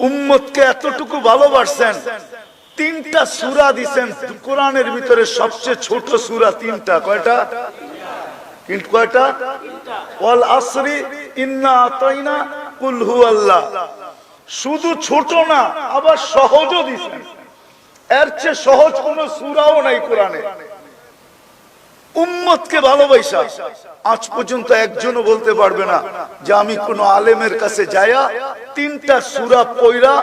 উম্মতকে এতটুকু ভালোবাসছেন, তিনটা সূরা দিবেন কোরআনের ভিতরে। সবচেয়ে ছোট সূরা তিনটা। কয়টা? কিন্তু কয়টা? ওয়াল আসরি, ইন্না আতাইনা, কুল হুয়াল্লাহ। শুধু ছোট না, আবার সহজও দিবেন। এর চেয়ে সহজ কোন সূরাও নাই কোরআনে। উম্মতকে ভালোবাসা আজ পর্যন্ত একজনও বলতে পারবে না যে আমি কোন আলেমের কাছে যাইয়া তিনটা সূরা পড়া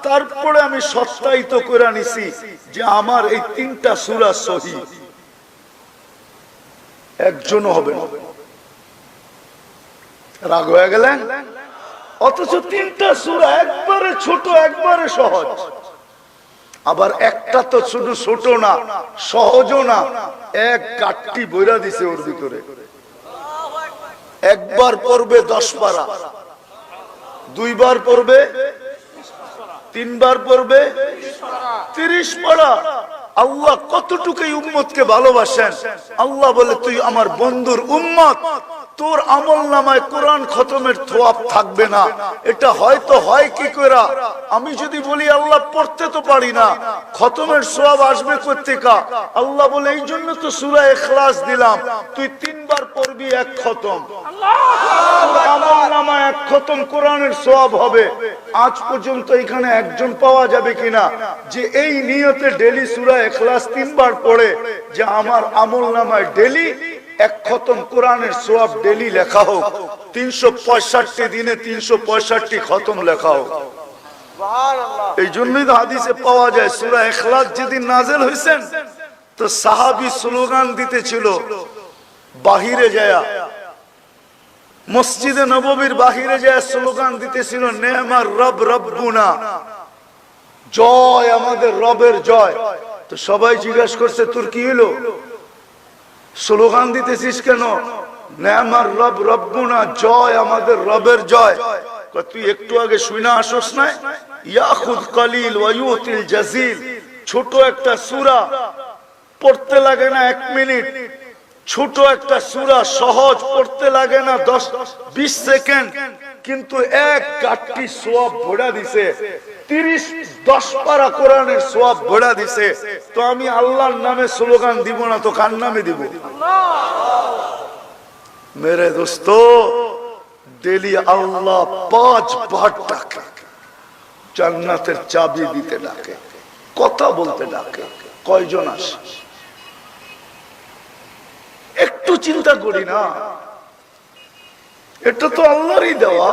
তারপরে আমি সত্যায়িত করে নিছি যে আমার এই তিনটা সূরা সহিহ। একজনও হবে না। রাগ হয়ে গেলেন? অথচ তিনটা সূরা একবারে ছোট, একবারে সহজ। আবার একটা তো শুধু ছোট না, সহজও না, এক কাটটি বইরা দিছে ওর ভিতরে। একবার পড়বে 10 পারা, দুইবার পড়বে, তিনবার পড়বে 30 পারা। আল্লাহ কতটুকু উম্মতকে ভালোবাসেন। আল্লাহ বলে তুই আমার বন্ধুর উম্মত, তোর আমলনামায় কোরআন খতমের থোয়াব থাকবে না। এটা হয়তো হয় কি করে? আমি যদি বলি আল্লাহ পড়তে তো পারি না, খতমের সওয়াব আসবে কোত্থেকে? আল্লাহ বলে এই জন্য তো সূরা ইখলাস দিলাম, তুই 3 বার পড়বি, এক খতম। আমলনামায় এক খতম কোরআনের সওয়াব হবে। আজ পর্যন্ত এখানে একজন পাওয়া যাবে কিনা যে এই নিয়তে ডেলি সূরা ইখলাস 3 বার পড়ে যে আমার আমলনামায় ডেলি এক খতম কোরআনের সওয়াব ডেলি লেখা হোক, 365 দিনে 365 খতম লেখা হোক। এই জন্যই তো হাদিসে পাওয়া যায় সূরা ইখলাস যেদিন নাযিল হইছেন তো সাহাবী স্লোগান দিতেছিল বাহিরে যায়, মসজিদে নববীর বাহিরে যায় স্লোগান দিতেছিল নেমার রব রব্বুনা, জয় আমাদের রবের জয়। তো সবাই জিজ্ঞাসা করছে তোর কি হলো, স্লোগান দিতেছিস কেন? নেমার রব রব্বুনা, জয় আমাদের রবের জয়। তুই একটু আগে শুনে আসোস না, ইয়াখুদ কলিল ওয়া ইউতিল জাজিল। ছোট একটা সূরা, পড়তে লাগে না 1 মিনিট। ছোট একটা সূরা, সহজ, পড়তে লাগে না 10-20 সেকেন্ড, কিন্তু এক কাটটি সওয়াব ভরা দিছে। 10 পারা কোরআনের সওয়াব ভরা দিছে। তো আমি আল্লাহর নামে স্লোগান দিব না তো কার নামে দিব? মেরে দোস্ত, ডেলি আল্লাহ 5 বার ডাকে, জান্নাতের চাবি দিতে ডাকে, কথা বলতে ডাকে। কয়জন আসে? একটু চিন্তা করি না, এটা তো আল্লাহরই দেওয়া,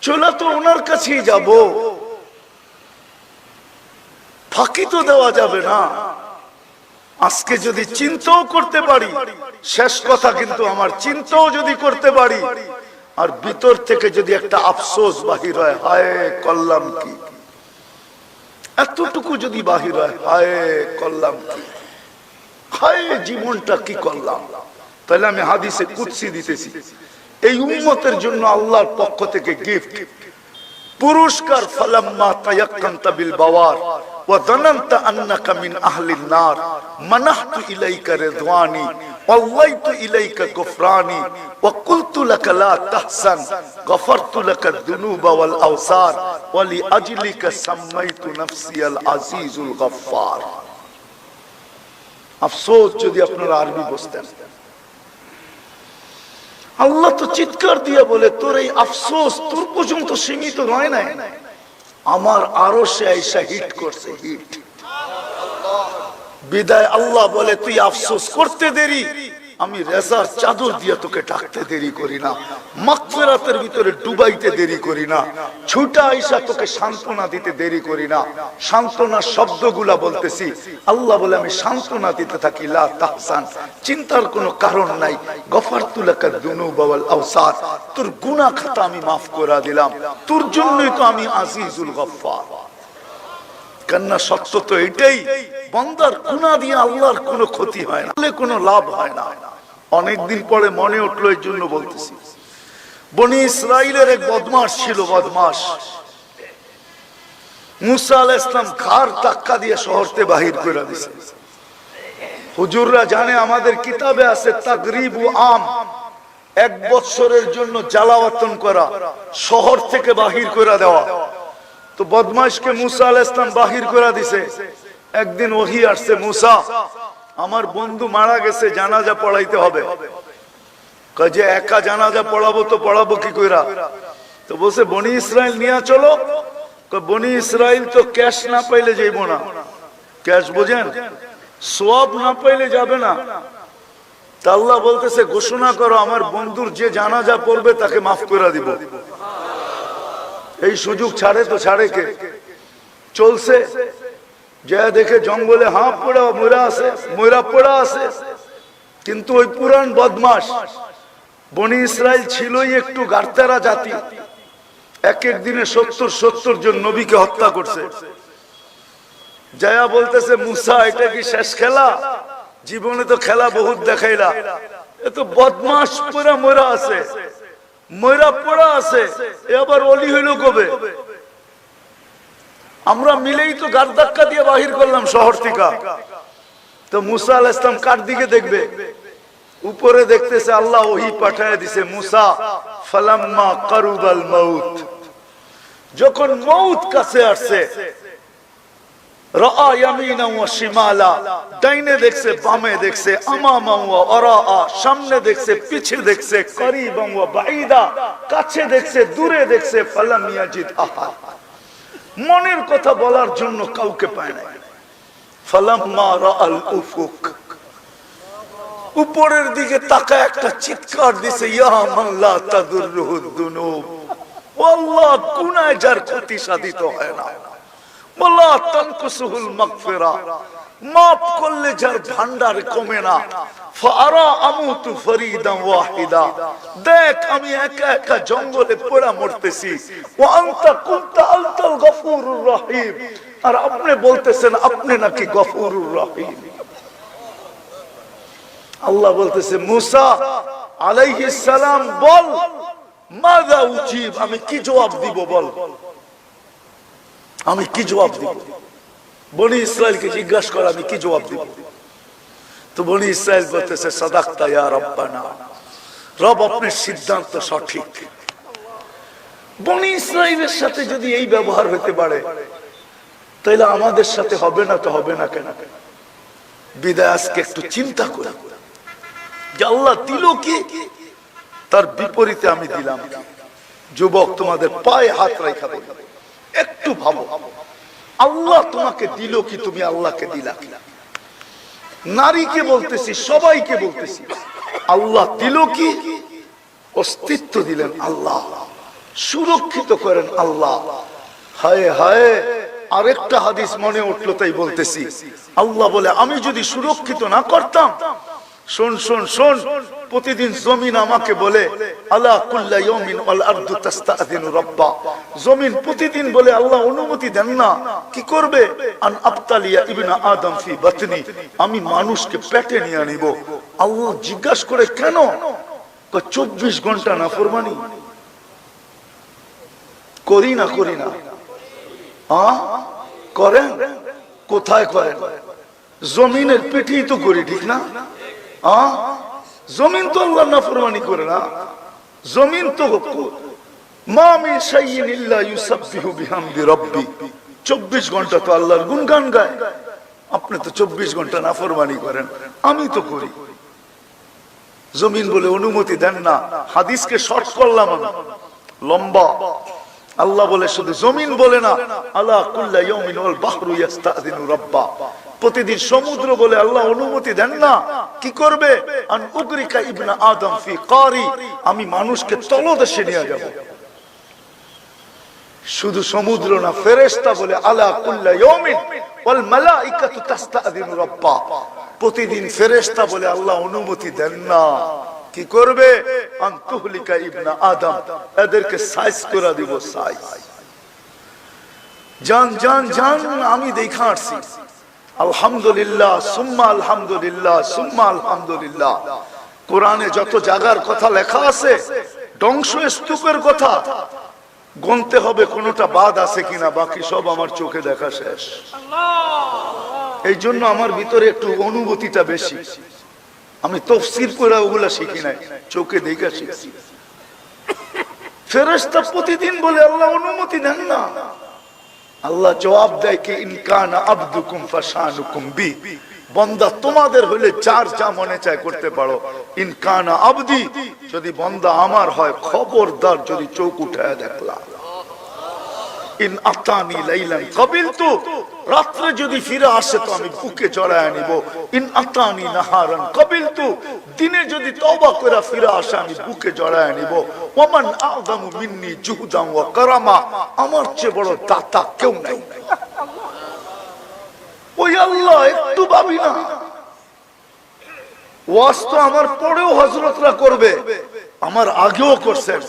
চলে তো ওনার কাছেই যাব, ফাঁকি তো দেওয়া যাবে না। আজকে যদি চিন্তাও করতে পারি, শেষ কথা কিন্তু আমার চিন্তাও যদি করতে পারি আর ভিতর থেকে যদি একটা আফসোস বাহির হয়, হায় করলাম কি, এতটুকু যদি বাহির হয়, হায় করলাম কি, হায় জীবনটা কি করলাম, তাহলে আমি হাদিসে কুদসি দিতেছি। এই উম্মতের জন্য আল্লাহর পক্ষ থেকে গিফট, পুরস্কার। ফালাম্মা তায়াক্কানতা বিল বাওয়ার ওয়া যানানতা আন্নাকা মিন আহলিন নার মানাহতু ইলাইকা রিদওয়ানি ওয়াল্লাইতু ইলাইকা গফরানি ওয়া কুলতু লাকা লা তাহসান গফারতু লাকা যুনুবা ওয়াল আওসার ওয়া লিআজলিকা সাম্মাইতু নাফসিয়াল আজিজুল গফফার। আফসোস যদি আপনারা আরবি বুঝতেন। আল্লাহ তো চিৎকার দিয়ে বলে তোর এই আফসোস তোর পর্যন্ত সীমিত নয় না, আমার আরশে আয়েশা হিট করছে, হিট। বিদায় আল্লাহ বলে তুই আফসোস করতে দেরি, আমি রেজার চাদর দিয়ে তোকে ডাকতে দেরি করি না, মাগফিরাতের ভিতরে ডুবাইতে দেরি করি না, ছুটা আয়েশা তোকে সান্ত্বনা দিতে দেরি করি না। সান্ত্বনার শব্দগুলা বলতেছি, আল্লাহ বলে আমি সান্ত্বনা দিতে থাকি, লা তাহসান, চিন্তার কোনো কারণ নাই, গফারতু লাকা যুনুবা ওয়াল আওসার, তোর গুনাহ খাতা আমি মাফ করে দিলাম, তোর জন্যই তো আমি আজিজুল গফফার। কান্না সত্য তো এটাই, বান্দার গুনাহ দিয়ে আল্লাহর কোনো ক্ষতি হয় না, কোনো লাভ হয় না। অনেকদিন পরে মনে উঠলো, এই জন্য বলতেছি। বনি ইসরাইলের এক বদমাশ ছিল, বদমাশ। মুসা আলাইহিস সালাম ঘাড় ধাক্কা দিয়ে শহরতে বাহির করে দিয়েছে। হুজুররা জানে, আমাদের কিতাবে আছে তাগরিবু আম, 1 বছরের জন্য জ্বালাওয়াতন করা, শহর থেকে বাহির করে দেওয়া। তো বদমাইশকে মুসা আলাইহিস সালাম বাহির করে দিছে। একদিন ওহী আসছে, মুসা আমার বন্ধু মারা গেছে, জানাজা পড়াইতে হবে। কয় যে একা জানাজা পড়াবো তো পড়াবো কি কইরা? তো বলছে বনি ইসরাইল নিয়ে চলো। কয় বনি ইসরাইল তো ক্যাশ না পাইলে যাইব না। ক্যাশ বোঝেন, সওয়াব না পাইলে যাবে না। তা আল্লাহ বলতেছে ঘোষণা করো আমার বন্ধুর যে জানাজা পড়বে তাকে মাফ করে দিব। এই সুযোগ ছাড়ে তো ছাড়ে কে? চলছে যা দেখে জঙ্গলে হাঁপ পড়া ময়রা পড়া আছে। কিন্তু ওই পুরান বদমাশ বনি ইসরাইল ছিলই একটু গার্তারা জাতি। এক এক দিনে 70 জন নবীকে হত্যা করছে। জায়া বলতেছে মুসা এটা কি শেষ খেলা? জীবনে তো খেলা বহুত দেখাইলা, এ তো বদমাশ পুরা ময়রা আছে, ময়রা পড়া আছে, এ আবার অলি হইল কবে? আমরা মিলেই তো গার ধাক্কা দিয়ে বাহির করলাম শহর থেকে। তো মুসা আলাইহিস সালাম কার দিকে দেখবে? উপরে দেখতেছে আল্লাহ ওহী পাঠায় দিছে, মুসা ফালাম্মা কারুবাল মাউত, যখন মউত কাছে আসছে, রাআ ইয়ামিনা ওয়া শিমালা, ডাইনে দেখছে বামে দেখছে, আমামা ওয়া ওয়ারাআ, সামনে দেখছে পিছে দেখছে, করিবান ওয়া বাঈদা, কাছে দেখছে দূরে দেখছে, ফালাম ইয়াজিদ আহাদ, মনের কথা বলার জন্য কাউকে পায় না। ফালাম্মা রাআল উফুক, উপরের দিকে তাকায় একটা চিৎকার দিছে, ইয়া মান লা তাদুররুহু যুনুব, ও আল্লাহ গুনাহ যার ক্ষতি সাধিত হয় না, ওয়ালা তানকুসুহুল মাগফিরা, মাফ করলে যার ভান্ডার কমে না, ফাআরা আমুতু ফরিদান ওয়াহিদা, দেখ আমি একা একা জঙ্গলে পড়া মরতেছি, ওয়া আনতা কুনতা আনতাল গফুরুর রহিম, আর আপনি বলতেছেন আপনি নাকি গফুরুর রহিম। আল্লাহ বলতেছে মুসা আলাইহিস সালাম বল, মাযা উজিব, আমি কি জবাব দিব বল, আমি কি জবাব দিব? বনি ইসরাইলকে জিজ্ঞাসা কর আমি কি জবাব দিব। তো বনি ইসরাইল বলতেছে সাদাকতা ইয়া রাব্বানা, রব আপনার সিদ্ধান্ত সঠিক। বনি ইসরাইলের সাথে যদি এই ব্যবহার হতে পারে তাহলে আমাদের সাথে হবে না তো হবে না কেন? বিদায় আজকে একটু চিন্তা করি যে আল্লাহ দিল কি, তার বিপরীতে আমি দিলাম কি। যুবক তোমাদের পায়ে হাত রাখা বলি, একটু ভাবো আল্লাহ তোমাকে দিল কি, তুমি আল্লাহকে দিলা কি? নারীকে বলতেছি, সবাইকে বলতেছি, আল্লাহ দিল কি? অস্তিত্ব দিলেন আল্লাহ, সুরক্ষিত করেন আল্লাহ। হায় হায়, আরেকটা হাদিস মনে উঠলো তাই বলতেছি। আল্লাহ বলে আমি যদি সুরক্ষিত না করতাম, শোন শোন শোন, প্রতিদিন জমিন আমাকে বলে আলা কুল্লা ইয়াউমিন ওয়াল আরদু তাস্তাযিনু রাব্বা, জমিন প্রতিদিন বলে আল্লাহ অনুমতি দেন না, কি করবে? আন আবতালিয়া ইবনা আদম ফি বাতনি, আমি মানুষকে পেটে নিয়ে আনিব। আল্লাহ জিজ্ঞাসা করে কেন? 24 ঘন্টা নাফরমানি করি না করি না? করেন, কোথায় করেন? জমিনের পেটেই তো করি, ঠিক না? জমিন তো আল্লাহর নাফরমানি করে না। জমিন তো মা মিন শাইইন ইল্লা ইউসাব্বিহু বিহামদি রাব্বি, 24 ঘন্টা তো আল্লাহর গুণগান গায়। আপনি তো 24 ঘন্টা নাফরমানি করেন, আমি তো করি। জমিন বলে অনুমতি দেন না। হাদিসকে শর্ট করলাম আমি, লম্বা। আল্লাহ বলে শুধু জমিন বলে না, আলা কুল্লা ইয়াউমিন ওয়াল বাহরু ইস্তাযিনু রাব্বা, প্রতিদিন সমুদ্র বলে আল্লাহ অনুমতি দেন না, কি করবে? আন উগরিকা ইবনা আদম ফি কারি, আমি মানুষকে তলদেশে নিয়ে যাব। শুধু সমুদ্র না, ফেরেশতা বলে আলা কুল্লা ইয়াউমিন ওয়াল মালাইকাতু তাস্তাযিনু রাব্বা, প্রতিদিন ফেরেশতা বলে আল্লাহ অনুমতি দেন না, কি করবে? আন তুহলিকা ইবনা আদম, এদেরকে সাইজ করে দিব, সাইজ। জান জান জান, আমি দেখা আসছি। আলহামদুলিল্লাহ সুম্মা আলহামদুলিল্লাহ সুম্মা আলহামদুলিল্লাহ। কোরআনে যত জায়গার কথা লেখা আছে, ধ্বংস স্তূপের কথা গুনতে হবে কোনটা বাদ আছে কিনা, বাকি সব আমার চোখে দেখা শেষ। এই জন্য আমার ভিতরে একটু অনুভূতিটা বেশি। আমি তাফসীর পড়া ওগুলা শিখি নাই, চোখে দেখা শিখছি। ফেরেশতা প্রতিদিন বলে আল্লাহ অনুমতি দেন না, আল্লাহ জবাব দেয় কি ইনকান আবদুকুম ফাশানুকুম বি, বান্দা তোমাদের হলে যার যা মনে চায় করতে পারো। ইনকান আবদি, যদি বান্দা আমার হয় খবরদার যদি চোখ উঠায় দেখলা। ইন আতানি লাইলান কাবিলতু, রাত্রে যদি ফিরে আসে তো আমি বুকে জড়ায় নিব। ইন আতানি নাহারান কাবিলতু, দিনে যদি তওবা করে ফিরে আসে আমি বুকে জড়ায় নিব। ওমান আযমু মিন্নি জুহদান ওয়া কারামা, আমার চেয়ে বড় দাতা কেউ নাই। ওই আল্লাহ একটু ভাবি না, ওয়াজ তো আমার পরেও হযরতরা করবে, আমার আগেও করছেন।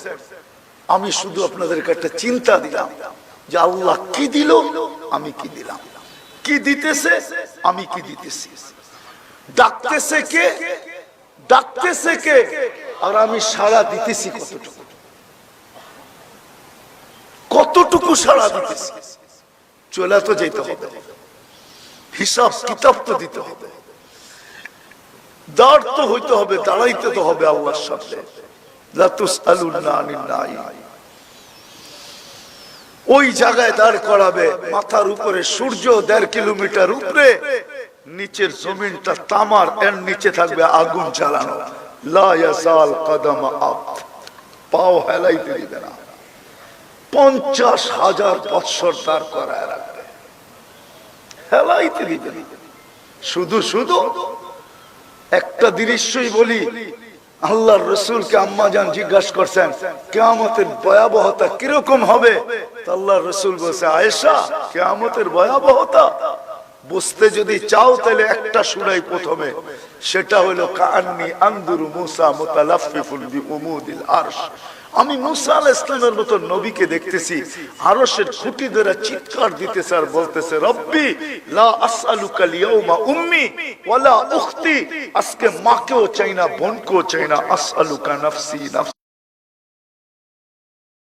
আমি শুধু আপনাদেরকে একটা চিন্তা দিলাম যে আল্লাহ কি দিল, আমি কি দিলাম, কি দিতেছে, আমি কি দিতেছি, ডাকতেছে কে, ডাকতেছে কে, আর আমি সাড়া দিতেছি কতটুকু, কতটুকু সাড়া দিতেছি। চলে তো যেতে হবে, হিসাব কিতাব তো দিতে হবে, দাঁড় তো হইতে হবে, দাঁড়াইতে তো হবে আল্লাহর সামনে। লা তুসআলুনা আনিন নাঈম, ওই জায়গায় দাঁড় করাবে, মাথার উপরে সূর্য 1.5 কিলোমিটার উপরে, নিচের জমিনটা তামার, এর নিচে থাকবে আগুন জ্বালানো। লা ইয়াজাল কদম আবদ, পাও হেলাইতে দিবে না। 50,000 বৎসর দাঁড় করায় রাখবে, হেলাইতে দিবে না। শুধু শুধু একটা দৃশ্যই বলি, আল্লাহর রাসূলকে আম্মাজান জিজ্ঞাসা করছেন কিয়ামতের ভয়াবহতা কিরকম হবে, তো আল্লাহর রাসূল বলেছে আয়েশা কিয়ামতের ভয়াবহতা বুঝতে যদি চাও তাহলে একটা সূরাই প্রথমে, সেটা হলো কাআন্নী আনদুরু মুসা মুতালাফফিফুন বিউমুদিল আরশ, আমি মুসা আলাইহিস সালামের মতো নবীকে দেখতেছি আরশের খুঁটি ধরে চিৎকার দিতেছে আর বলতেছে রব্বি লা আসআলুকা লিয়াউমা উম্মি ওয়ালা উখতি, আজকে মাকেও চাই না বোনকেও চাই না, আসআলুকা নাফসি নাফসি।